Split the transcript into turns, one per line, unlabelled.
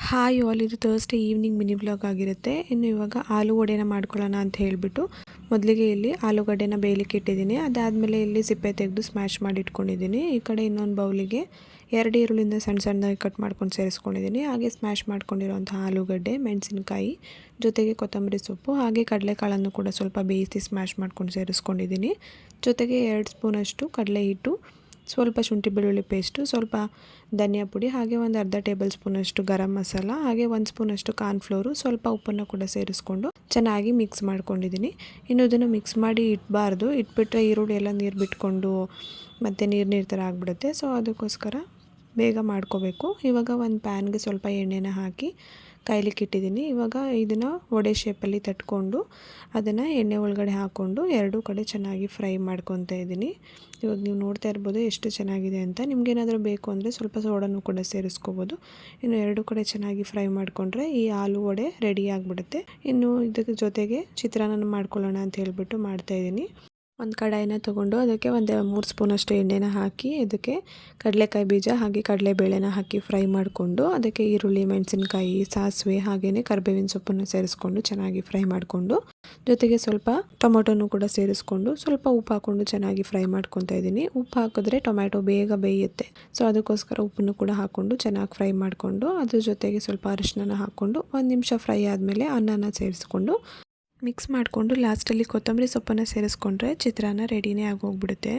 Hi all, ಇದು Thursday evening mini vlog ಆಗಿರುತ್ತೆ. ಇನ್ನು ಇವಾಗ ಆಲೂಗಡ್ಡೆನ ಮಾಡ್ಕೊಳ್ಳೋಣ ಅಂತ ಹೇಳಿಬಿಟ್ಟು ಮೊದಲಿಗೆ ಇಲ್ಲಿ ಆಲೂಗಡ್ಡೆನ ಬೇಯಲಿಕ್ಕೆ ಇಟ್ಟಿದ್ದೀನಿ. ಅದಾದಮೇಲೆ ಇಲ್ಲಿ ಸಿಪ್ಪೆ ತೆಗೆದು ಸ್ಮ್ಯಾಶ್ ಮಾಡಿ ಇಟ್ಕೊಂಡಿದ್ದೀನಿ. ಈ ಕಡೆ ಇನ್ನೊಂದು ಬೌಲಿಗೆ 2 ಈರುಳ್ಳಿನ ಸಣ್ಣ ಸಣ್ಣದಾಗಿ ಕಟ್ ಮಾಡ್ಕೊಂಡು ಸೇರಿಸ್ಕೊಂಡಿದ್ದೀನಿ. ಹಾಗೆ ಸ್ಮ್ಯಾಶ್ ಮಾಡ್ಕೊಂಡಿರೋಂಥ ಆಲೂಗಡ್ಡೆ, ಮೆಣಸಿನಕಾಯಿ ಜೊತೆಗೆ ಕೊತ್ತಂಬರಿ ಸೊಪ್ಪು ಹಾಗೆ ಕಡಲೆಕಾಳನ್ನು ಕೂಡ ಸ್ವಲ್ಪ ಬೇಯಿಸಿ ಸ್ಮ್ಯಾಶ್ ಮಾಡ್ಕೊಂಡು ಸೇರಿಸ್ಕೊಂಡಿದ್ದೀನಿ. ಜೊತೆಗೆ 2 ಸ್ಪೂನಷ್ಟು ಕಡಲೆ ಹಿಟ್ಟು, ಸ್ವಲ್ಪ ಶುಂಠಿ ಬೆಳ್ಳುಳ್ಳಿ ಪೇಸ್ಟು, ಸ್ವಲ್ಪ ಧನಿಯಾ ಪುಡಿ, ಹಾಗೆ ಒಂದು ಅರ್ಧ ಟೇಬಲ್ ಸ್ಪೂನಷ್ಟು ಗರಂ ಮಸಾಲ, ಹಾಗೆ 1 ಸ್ಪೂನಷ್ಟು ಕಾರ್ನ್ಫ್ಲೋರು, ಸ್ವಲ್ಪ ಉಪ್ಪನ್ನು ಕೂಡ ಸೇರಿಸ್ಕೊಂಡು ಚೆನ್ನಾಗಿ ಮಿಕ್ಸ್ ಮಾಡ್ಕೊಂಡಿದ್ದೀನಿ. ಇನ್ನು ಇದನ್ನು ಮಿಕ್ಸ್ ಮಾಡಿ ಇಟ್ಬಿಟ್ರೆ ಈರುಳ್ಳಿ ಎಲ್ಲ ನೀರು ಬಿಟ್ಕೊಂಡು ಮತ್ತು ನೀರು ಥರ ಆಗಿಬಿಡುತ್ತೆ. ಸೊ ಅದಕ್ಕೋಸ್ಕರ ಬೇಗ ಮಾಡ್ಕೋಬೇಕು. ಇವಾಗ ಒಂದು ಪ್ಯಾನ್ಗೆ ಸ್ವಲ್ಪ ಎಣ್ಣೆನ ಹಾಕಿ ಕಾಯ್ಲಿಕ್ಕೆ ಇಟ್ಟಿದ್ದೀನಿ. ಇವಾಗ ಇದನ್ನು ವಡೆ ಶೇಪಲ್ಲಿ ತಟ್ಕೊಂಡು ಅದನ್ನು ಎಣ್ಣೆ ಒಳಗಡೆ ಹಾಕ್ಕೊಂಡು 2 ಕಡೆ ಚೆನ್ನಾಗಿ ಫ್ರೈ ಮಾಡ್ಕೊತಾ ಇದ್ದೀನಿ. ಇವಾಗ ನೀವು ನೋಡ್ತಾ ಇರ್ಬೋದು ಎಷ್ಟು ಚೆನ್ನಾಗಿದೆ ಅಂತ. ನಿಮಗೇನಾದರೂ ಬೇಕು ಅಂದರೆ ಸ್ವಲ್ಪ ಸೋಡಾನು ಕೂಡ ಸೇರಿಸ್ಕೋಬೋದು. ಇನ್ನು 2 ಕಡೆ ಚೆನ್ನಾಗಿ ಫ್ರೈ ಮಾಡಿಕೊಂಡ್ರೆ ಈ ಆಲೂ ವಡೆ ರೆಡಿ ಆಗಿಬಿಡುತ್ತೆ. ಇನ್ನು ಇದಕ್ಕೆ ಜೊತೆಗೆ ಚಿತ್ರಾನ್ನ ಮಾಡ್ಕೊಳ್ಳೋಣ ಅಂತ ಹೇಳ್ಬಿಟ್ಟು ಮಾಡ್ತಾಯಿದ್ದೀನಿ. ಒಂದು ಕಡಾಯಿನ ತೊಗೊಂಡು ಅದಕ್ಕೆ ಒಂದು 3 ಸ್ಪೂನಷ್ಟು ಎಣ್ಣೆನ ಹಾಕಿ ಅದಕ್ಕೆ ಕಡಲೆಕಾಯಿ ಬೀಜ ಹಾಗೆ ಕಡಲೆಬೇಳೆನ ಹಾಕಿ ಫ್ರೈ ಮಾಡಿಕೊಂಡು ಅದಕ್ಕೆ ಈರುಳ್ಳಿ, ಮೆಣಸಿನಕಾಯಿ, ಸಾಸಿವೆ ಹಾಗೆಯೇ ಕರಿಬೇವಿನ ಸೊಪ್ಪನ್ನು ಸೇರಿಸ್ಕೊಂಡು ಚೆನ್ನಾಗಿ ಫ್ರೈ ಮಾಡಿಕೊಂಡು ಜೊತೆಗೆ ಸ್ವಲ್ಪ ಟೊಮೊಟೊನು ಕೂಡ ಸೇರಿಸ್ಕೊಂಡು ಸ್ವಲ್ಪ ಉಪ್ಪು ಹಾಕ್ಕೊಂಡು ಚೆನ್ನಾಗಿ ಫ್ರೈ ಮಾಡ್ಕೊತಾ ಇದ್ದೀನಿ. ಉಪ್ಪು ಹಾಕಿದ್ರೆ ಟೊಮ್ಯಾಟೊ ಬೇಗ ಬೇಯುತ್ತೆ. ಸೊ ಅದಕ್ಕೋಸ್ಕರ ಉಪ್ಪನ್ನು ಕೂಡ ಹಾಕ್ಕೊಂಡು ಚೆನ್ನಾಗಿ ಫ್ರೈ ಮಾಡಿಕೊಂಡು ಅದ್ರ ಜೊತೆಗೆ ಸ್ವಲ್ಪ ಅರಿಶಿನ ಹಾಕ್ಕೊಂಡು 1 ನಿಮಿಷ ಫ್ರೈ ಆದಮೇಲೆ ಅನ್ನನ ಸೇರಿಸ್ಕೊಂಡು ಮಿಕ್ಸ್ ಮಾಡಿಕೊಂಡು ಲಾಸ್ಟಲ್ಲಿ ಕೊತ್ತಂಬರಿ ಸೊಪ್ಪನ್ನು ಸೇರಿಸ್ಕೊಂಡ್ರೆ ಚಿತ್ರಾನ್ನ ರೆಡಿನೇ ಆಗೋಗ್ಬಿಡುತ್ತೆ.